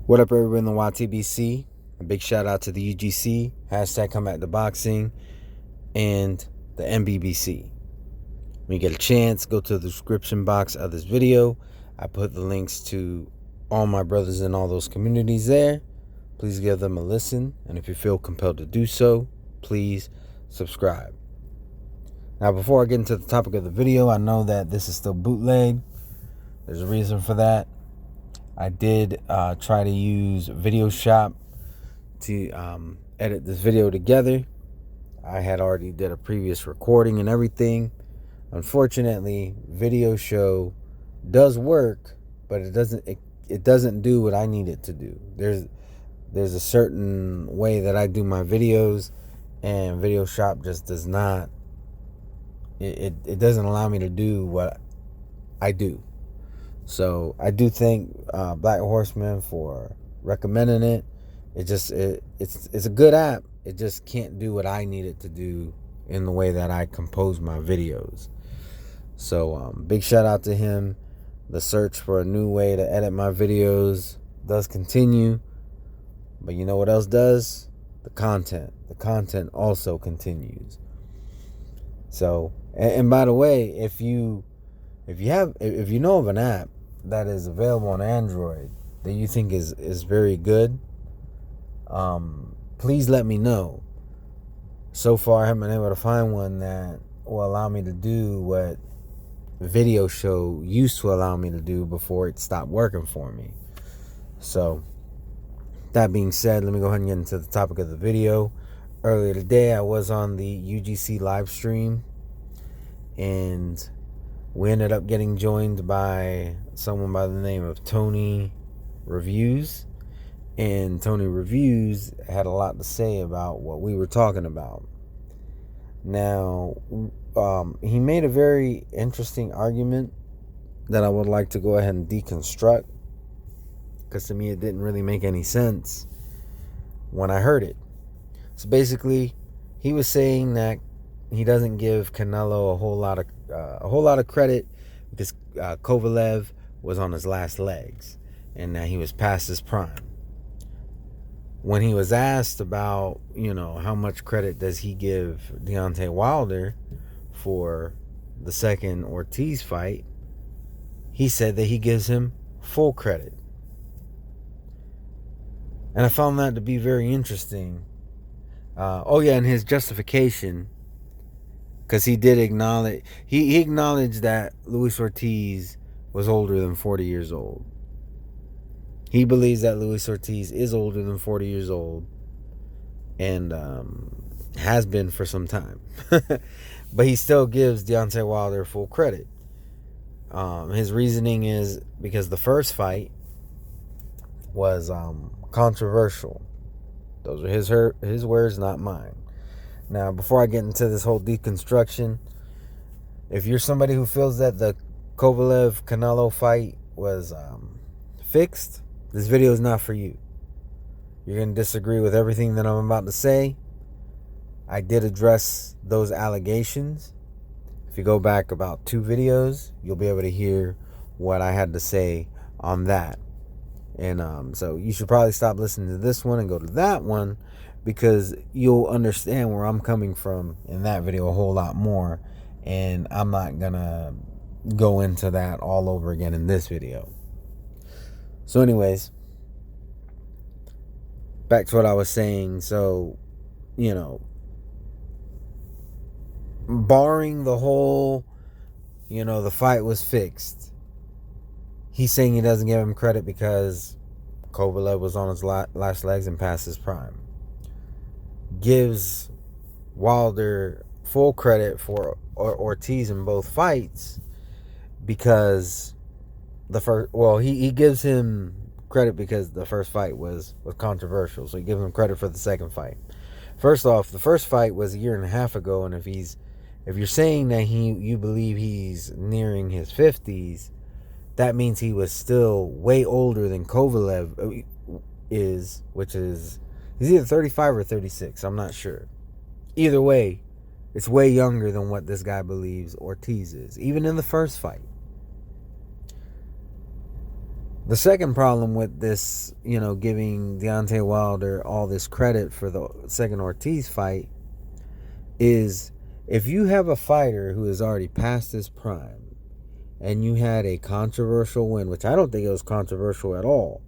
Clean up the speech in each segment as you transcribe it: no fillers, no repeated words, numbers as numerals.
What up, everyone in the YTBC? A big shout out to the UGC, hashtag come back to boxing, and the NBBC. When you get a chance, go to the description box of this video. I put the links to all my brothers in all those communities there. Please give them a listen, and if you feel compelled to do so, please subscribe. Now, before I get into the topic of the video, I know that this is still bootleg. There's a reason for that. I did try to use Video Shop to edit this video together. I had already did a previous recording and everything. Unfortunately, Video Show does work, but it doesn't do what I need it to do. There's a certain way that I do my videos, and Video Shop just does not. It doesn't allow me to do what I do. So I do thank Black Horseman for recommending it. It's a good app. It just can't do what I need it to do in the way that I compose my videos. So big shout out to him. The search for a new way to edit my videos does continue. But you know what else does? The content. The content also continues. So, and by the way, if you know of an app that is available on Android that you think is very good, please let me know. So far, I haven't been able to find one that will allow me to do what Video Show used to allow me to do before it stopped working for me. So, that being said, let me go ahead and get into the topic of the video. Earlier today, I was on the UGC live stream, and we ended up getting joined by someone by the name of Tony Reviews. And Tony Reviews had a lot to say about what we were talking about. Now, he made a very interesting argument that I would like to go ahead and deconstruct, because to me it didn't really make any sense when I heard it. So basically, he was saying that he doesn't give Canelo a whole lot of credit because Kovalev was on his last legs and that he was past his prime. When he was asked about, how much credit does he give Deontay Wilder for the second Ortiz fight, he said that he gives him full credit. And I found that to be very interesting. And his justification, because he did acknowledge, he acknowledged that Luis Ortiz was older than 40 years old. He believes that Luis Ortiz is older than 40 years old and has been for some time. But he still gives Deontay Wilder full credit. His reasoning is because the first fight was controversial. Those are his words, not mine. Now, before I get into this whole deconstruction, if you're somebody who feels that the Kovalev-Canelo fight was fixed, this video is not for you. You're going to disagree with everything that I'm about to say. I did address those allegations. If you go back about 2 videos, you'll be able to hear what I had to say on that. And so you should probably stop listening to this one and go to that one, because you'll understand where I'm coming from in that video a whole lot more. And I'm not going to go into that all over again in this video. So anyways, back to what I was saying. So, barring the whole, the fight was fixed, he's saying he doesn't give him credit because Kovalev was on his last legs and past his prime. Gives Wilder full credit for Ortiz in both fights because he gives him credit because the first fight was controversial, so he gives him credit for the second fight. First off, the first fight was a year and a half ago, and if you're saying that you believe he's nearing his 50s, that means he was still way older than Kovalev is, which is, he's either 35 or 36. I'm not sure. Either way, it's way younger than what this guy believes Ortiz is, even in the first fight. The second problem with this, giving Deontay Wilder all this credit for the second Ortiz fight is if you have a fighter who is already past his prime and you had a controversial win, which I don't think it was controversial at all,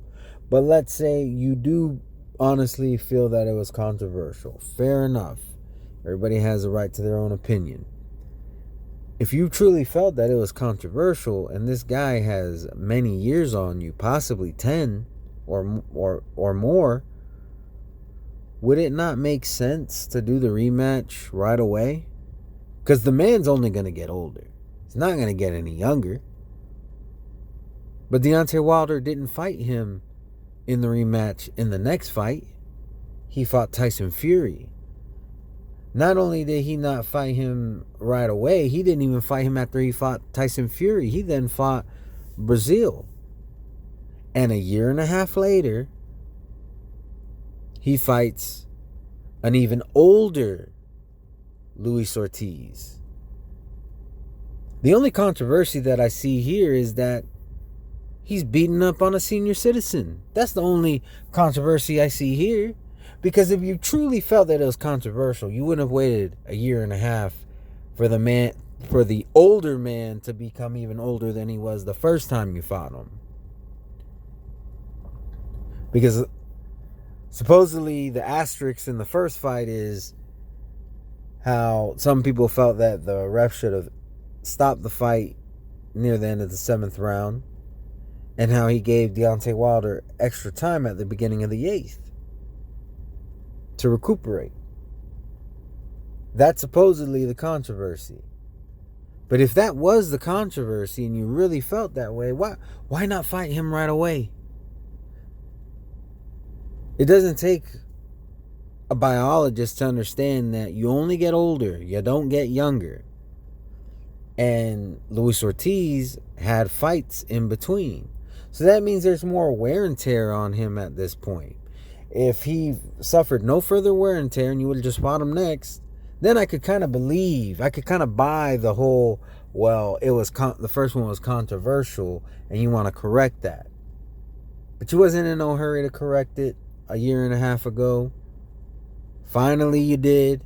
but let's say you do honestly feel that it was controversial. Fair enough. Everybody has a right to their own opinion. If you truly felt that it was controversial and this guy has many years on you, possibly 10 or more, would it not make sense to do the rematch right away? Because the man's only going to get older. He's not going to get any younger. But Deontay Wilder didn't fight him in the rematch in the next fight. He fought Tyson Fury. Not only did he not fight him right away, he didn't even fight him after he fought Tyson Fury. He then fought Brazil. And a year and a half later, he fights an even older Luis Ortiz. The only controversy that I see here is that he's beating up on a senior citizen. That's the only controversy I see here. Because if you truly felt that it was controversial, you wouldn't have waited a year and a half for the older man to become even older than he was the first time you fought him. Because supposedly the asterisk in the first fight is how some people felt that the ref should have stopped the fight near the end of the 7th round, and how he gave Deontay Wilder extra time at the beginning of the 8th to recuperate. That's supposedly the controversy. But if that was the controversy and you really felt that way, why not fight him right away? It doesn't take a biologist to understand that you only get older, you don't get younger. And Luis Ortiz had fights in between. So that means there's more wear and tear on him at this point. If he suffered no further wear and tear and you would have just fought him next, then I could kind of buy the whole, well, it was the first one was controversial and you want to correct that. But you wasn't in no hurry to correct it a year and a half ago. Finally you did.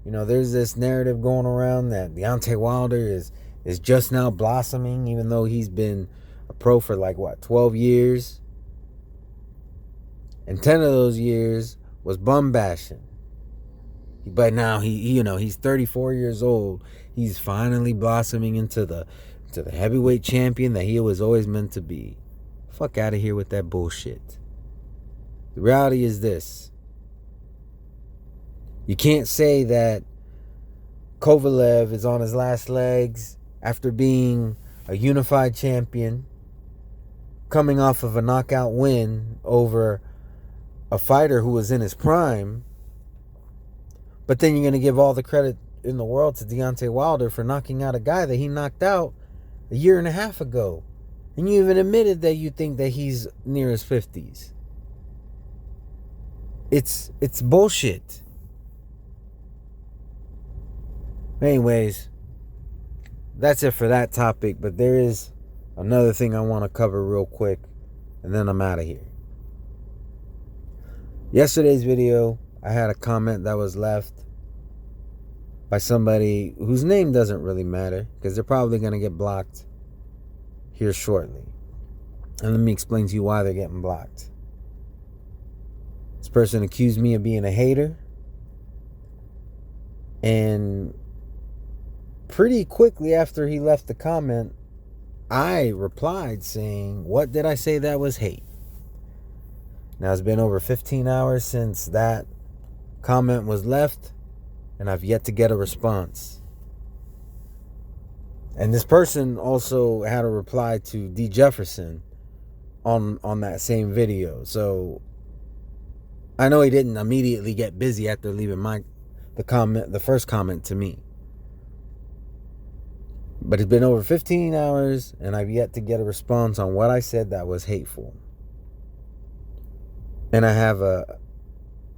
There's this narrative going around that Deontay Wilder is just now blossoming, even though he's been a pro for 12 years. And 10 of those years was bum bashing. But now he's 34 years old. He's finally blossoming into the heavyweight champion that he was always meant to be. Fuck out of here with that bullshit. The reality is this. You can't say that Kovalev is on his last legs after being a unified champion, coming off of a knockout win over a fighter who was in his prime, but then you're going to give all the credit in the world to Deontay Wilder for knocking out a guy that he knocked out a year and a half ago. And you even admitted that you think that he's near his 50s. It's bullshit. Anyways, that's it for that topic, but there is another thing I want to cover real quick, and then I'm out of here. Yesterday's video, I had a comment that was left by somebody whose name doesn't really matter because they're probably going to get blocked here shortly. And let me explain to you why they're getting blocked. This person accused me of being a hater. And pretty quickly after he left the comment, I replied saying, "What did I say that was hate?" Now, it's been over 15 hours since that comment was left, and I've yet to get a response. And this person also had a reply to D. Jefferson on that same video. So I know he didn't immediately get busy after leaving the first comment to me. But it's been over 15 hours, and I've yet to get a response on what I said that was hateful. And I have a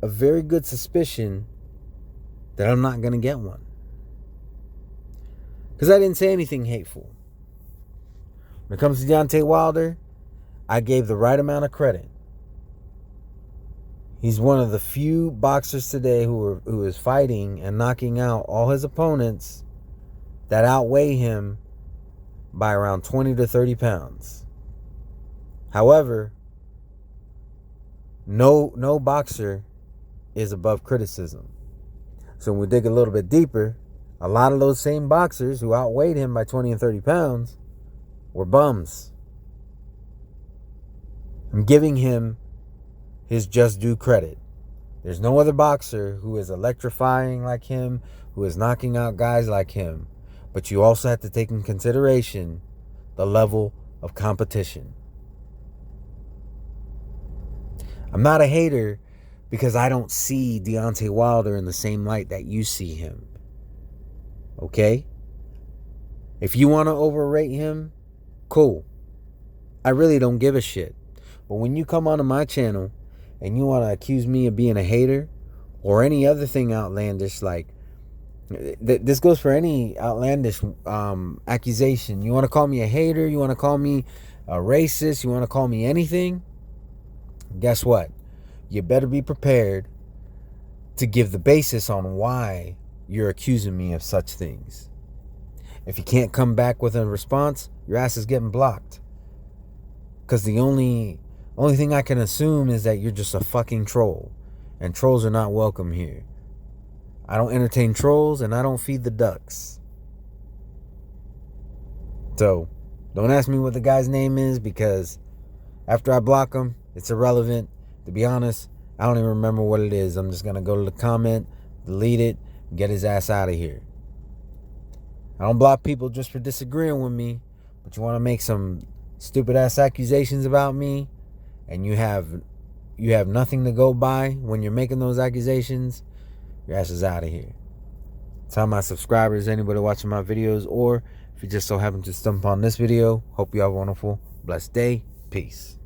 very good suspicion that I'm not going to get one. Because I didn't say anything hateful. When it comes to Deontay Wilder, I gave the right amount of credit. He's one of the few boxers today who is fighting and knocking out all his opponents that outweigh him by around 20 to 30 pounds. However, no boxer is above criticism. So when we dig a little bit deeper, a lot of those same boxers who outweighed him by 20 and 30 pounds were bums. I'm giving him his just due credit. There's no other boxer who is electrifying like him, who is knocking out guys like him. But you also have to take in consideration the level of competition. I'm not a hater because I don't see Deontay Wilder in the same light that you see him. Okay? If you want to overrate him, cool. I really don't give a shit. But when you come onto my channel and you want to accuse me of being a hater or any other thing outlandish, like this goes for any outlandish accusation. You want to call me a hater, you want to call me a racist, you want to call me anything, guess what? You better be prepared to give the basis on why you're accusing me of such things. If you can't come back with a response, your ass is getting blocked. Because the only thing I can assume is that you're just a fucking troll. And trolls are not welcome here. I don't entertain trolls and I don't feed the ducks. So, don't ask me what the guy's name is because after I block him, it's irrelevant. To be honest, I don't even remember what it is. I'm just going to go to the comment, delete it, get his ass out of here. I don't block people just for disagreeing with me, but you want to make some stupid ass accusations about me and you have nothing to go by when you're making those accusations, your ass is out of here. Tell my subscribers, anybody watching my videos, or if you just so happen to stumble on this video, hope you have a wonderful, blessed day. Peace.